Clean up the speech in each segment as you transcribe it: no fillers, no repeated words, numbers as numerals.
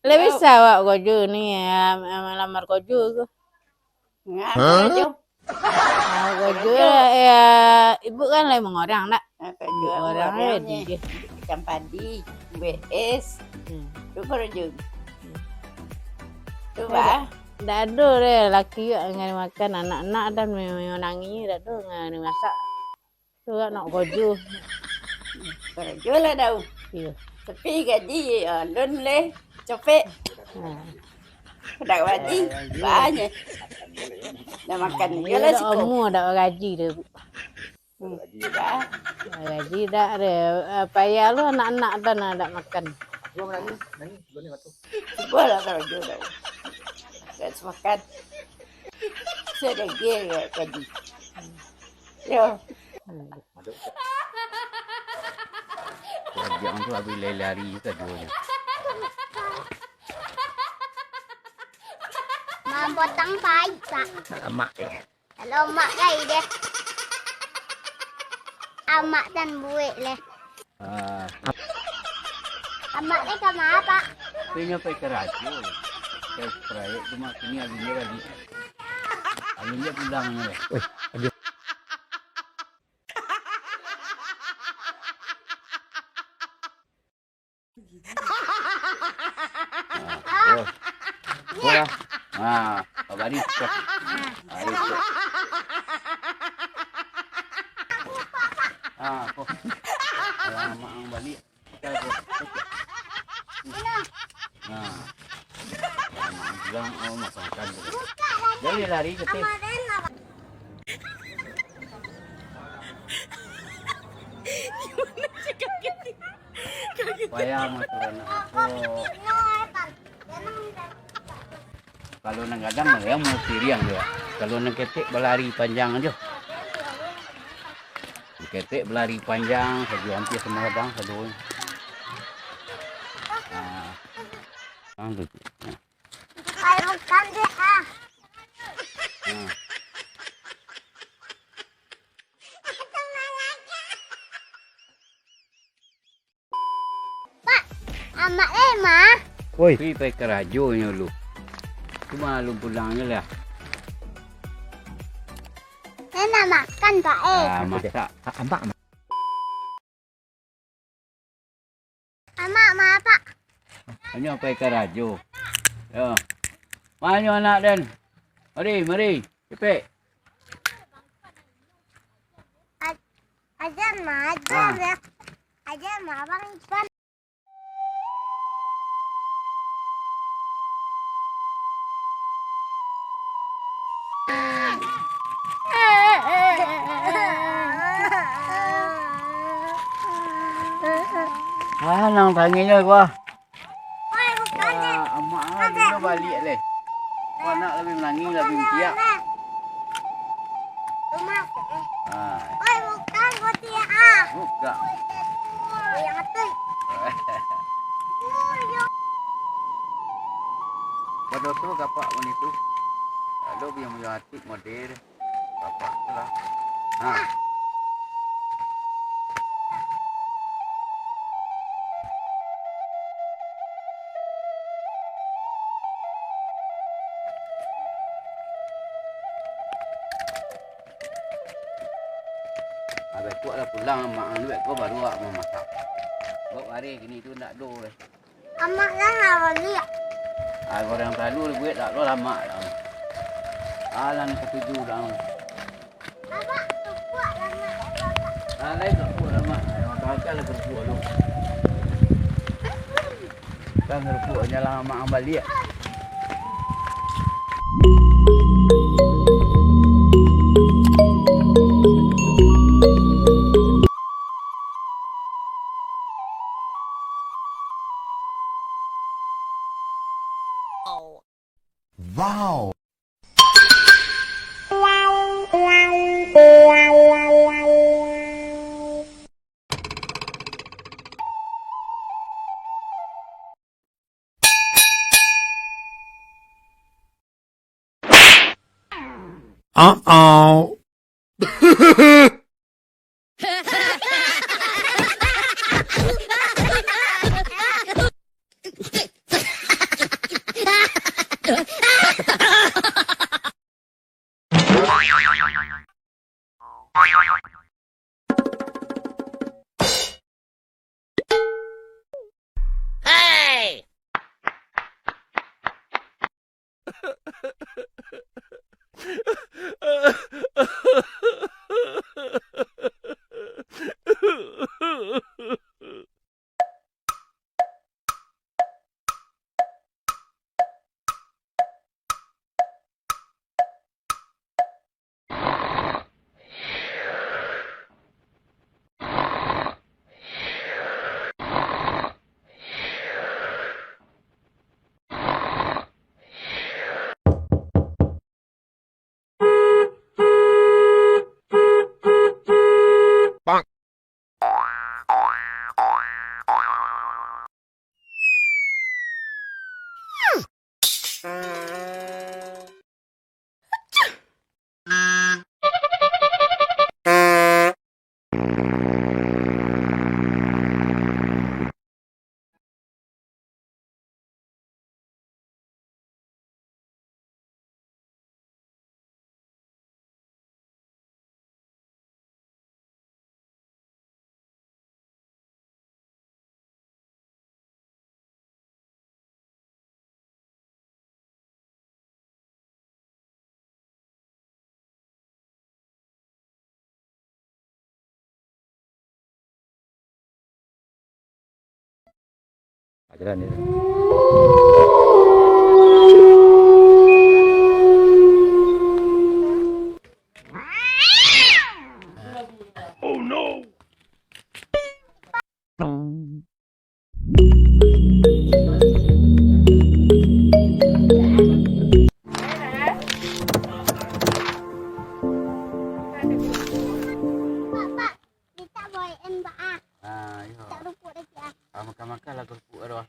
Lah bisa wak kojo ni melamar kojo ke. Kojo. Kojo ya ibu kan lah emang orang nak. Kojo Orangnya di ikan padi, BS. Itu kojo. Coba. Dah ada deh laki yang makan anak-anak dan menangi dah ada ngani masak. Tu kan nak kojo. Kojo lah dah. Iya. Tapi gaji lun leh cepet. Dah gaji banyak. Dah makan juga lah sih. Semua dah gaji dia. Dah. Gaji dah ada. Payah lu anak-anak dan ada makan. Coba lah kalau jodoh. Gak semakan. Sudah gila gaji. Yo. Jangan tu habis lari ke dua. Mak potong pahit tak? Mak Kalau mak kaya deh. Amak dan buik leh. Amak ni kama apa? Punya pergi ke radio. Ke proyek cuma kini alimnya lagi. Alimnya pulang ni. Bola. Abadi. Kok. Lama ang balik. Bilang masakan. Jadi lari ke teh. Payah maturan aku. Kalau nang gadang ya mau tiriang dia. Kalau nang ketek berlari panjang aja. Ketek berlari panjang, saya hampir semua gadang sedul. Kayak bukan deh Pak, amak mah. Woi, pergi ke rajonya lu. Cuma lu pulangnya lah. Enak makan Pak Masak. Amak. Amak mah Pak. Hanya pergi ke rajo. Ya. Mana anak dan? Mari. Cepet. Ajar mah, ajar ya. Ajar mah abang Ipan. Nang tanginya gua. Woi, bukan deh. Amak dia balik leh. Kau nak lebih menangis lebih tiap. Rumah. Woi, bukan gua tiap. Buka. Yang atas. Pada tu kapak manitu. Ada yang hati model. Kapak tu lah. Abang kuat lah pulang mak duit kau baru awak mau masak. Bawa hari gini tu nak do. Amak dah nak balik. Orang selalu duit tak lo lama dah. Alan ketujuh dah. Apa? Kuat lama. Lain tak kuat lama. Kakak lah kerupuk lu. Kan kerupuk jalan mak balik. Wow. Uh-oh. Jalan ni. Pak, kita bawain Pak ah. Yo. Tak rupuk lagi ah. Makan-makan lah kerupuk dah.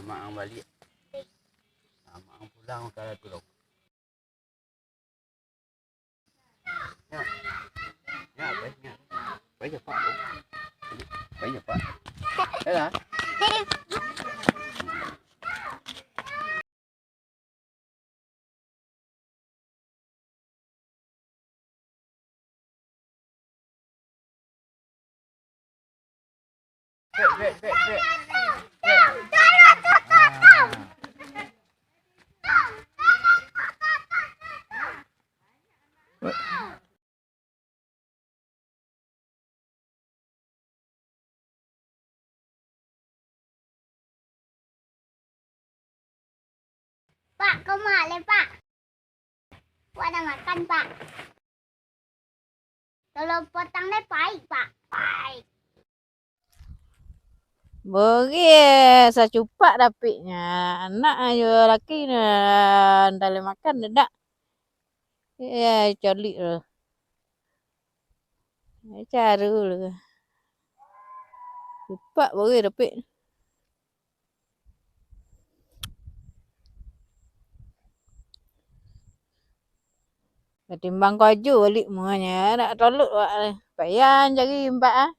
Mak ang balik. Mak ang pulang makan lah tu. Ya. Ya, baiknya. Baik ya, Pak. Baik ya, Pak. Yalah. Baik. Pak, kau malah Pak. Pak dah makan Pak. Kalau potong deh baik Pak. Baik. Beri sacupak dapiknya. Anak ayo laki ni dalam makan dak. Ya, colik tu. Cara lu. Cupak beri dapik. Ketimbang koju balik muanya nak tolak wak. Payah cari mbak ah.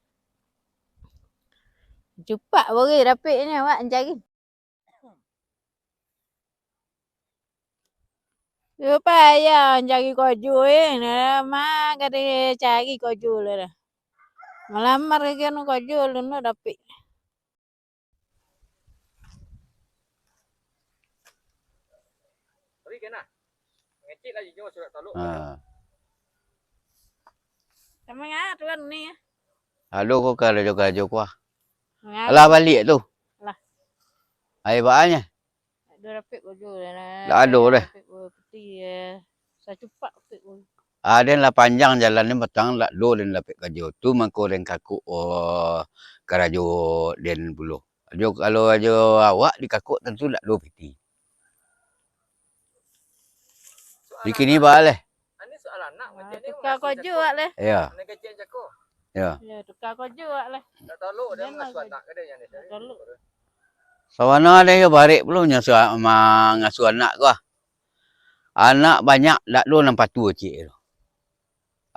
Cupak beri dapiknya wak cari. Dia payah cari koju mak kata cari koju lah. Melamar ke nu koju lu nu dapik. Tapi kena. Ngecik lagi je surat taluk. Sama ngah tuan ni. Halo kau kerja kuah. Alah balik tu. Alah. Ai baanya. Ada dapik koju lah. Dah ada dah. Putih sacupak dapik koju. Ada lah panjang jalan ni petang lah do dan lapik kerja. Tu mangko den kakuk karajo den bulu. Jo kalau aja awak di kakuk tentu tak do piti. Di kini baleh. Ini soal anak macam ni. Tukar koju wak leh. Ya. Nak kecik jako. Ya. Ya, tukar koju wak leh. Tak taluk dia ngasuh anak ke dia yang ni. Taluk. Sawana ada yo barik belum nyasuh ngasuh anak gua. Anak banyak dak do nampak tua cik tu.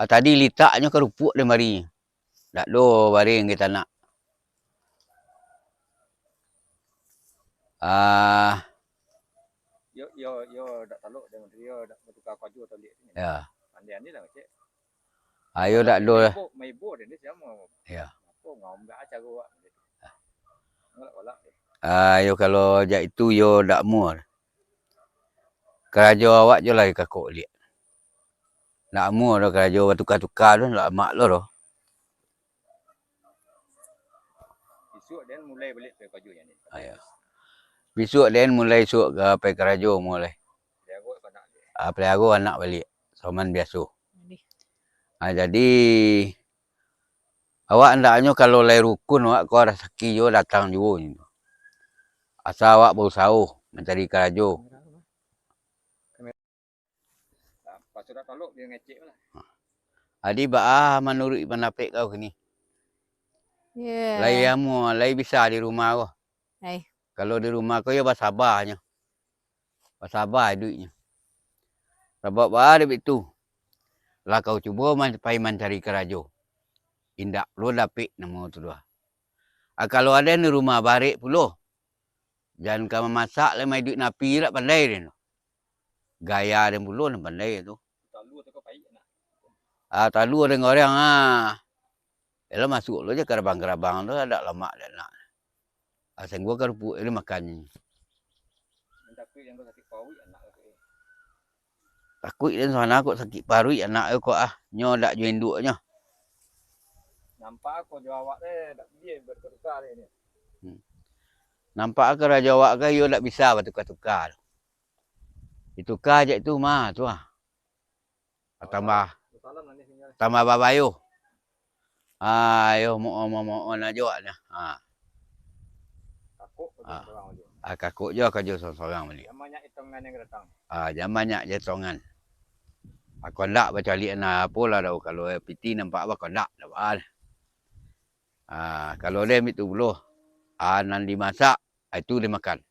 Tadi litaknya kerupuk dia mari. Dak do baring kita nak. Yo dak taluk dengan dia dak bertukar kaju atau lihat ni. Ya. Pandian ni lah cik. Ayo dak do lah. Mai bo dia siapa? Ya. Apa ngom dak acara awak. Ngolak-ngolak. Ayo kalau jak itu yo dak muar. Kerajo awak je lah kakuk lihat. Nak muar dah kerajo tukar-tukar tu nak mak lo dah. Esok dia mulai balik ke kaju yang ni. Ayo. Besok dan mulai esok ke pai kerajo mulai. Dia aku kau nak. Pelihara anak balik. Soman biasa. Jadi awak hendaknya kalau lai rukun awak kau ada sakit jo datang jo ni. Asal awak berusaha mencari kerajo. Pas sudah taluk dia ngecik lah. Adi baah menurut pendapat kau ni. Ya. Lai amu, lai bisa di rumah kau. Hai. Kalau di rumah kau ya bersabarnya. Bersabar duitnya. Sebab baah dia itu. Lah kau cuba pai mencari kerajo. Indak lo dapik nama tu dah. Kalau ada di rumah barik puluh. Jangan kau masak le mai duit napi dak pandai dia. Gaya dia puluh nak pandai tu. Talu tu kau pai nak. Talu dengan orang Yalah masuk lo je kerabang-kerabang tu ada lemak dak nak. Asal gua kerupuk dia makan. Tapi yang kau sakit pawi anak tu. Takut dan sana aku sakit paru anak aku nyo dak jo induknya. Nampak aku jawab awak dak dia bertukar ni. Nampak ke raja awak ke, you tak bisa bertukar-tukar. Ditukar je tu mah tu ah. Tambah Salam lah ni tinggal. tambah babayu. Ayo mohon aja ni. Takut Ah. orang je. Kakuk je kerja seorang-seorang balik. Yang banyak hitungan yang datang. Jamannya je tongan. Aku ndak baca lihat na pola dah kalau PT nampak apa kau ndak dah. Kalau dia ambil tu buluh. Nan dimasak, itu dia makan.